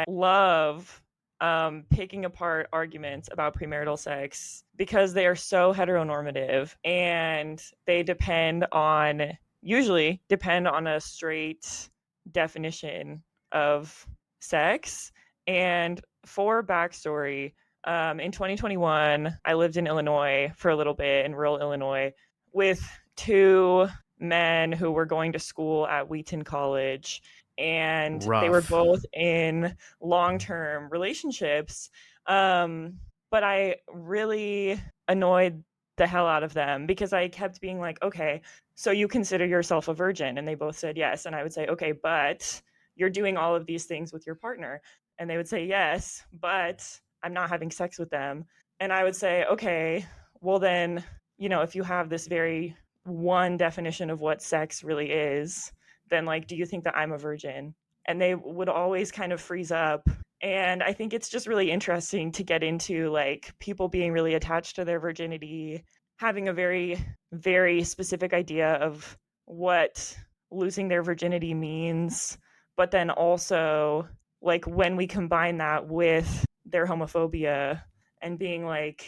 love picking apart arguments about premarital sex because they are so heteronormative and they usually depend on a straight definition of sex. And for backstory, in 2021, I lived in Illinois for a little bit, in rural Illinois, with two men who were going to school at Wheaton College, and they were Rough. both in long-term relationships. But I really annoyed the hell out of them because I kept being like, okay, so you consider yourself a virgin? And they both said yes. And I would say, okay, but you're doing all of these things with your partner. And they would say yes, but I'm not having sex with them. And I would say, okay, well then, if you have this very one definition of what sex really is, then like, do you think that I'm a virgin? And they would always kind of freeze up. And I think it's just really interesting to get into like people being really attached to their virginity, having a very, very specific idea of what losing their virginity means, but then also like when we combine that with their homophobia and being like,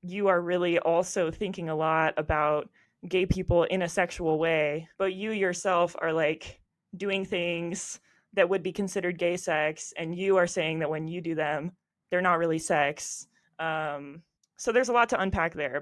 you are really also thinking a lot about gay people in a sexual way, but you yourself are like doing things that would be considered gay sex, and you are saying that when you do them, they're not really sex. So there's a lot to unpack there.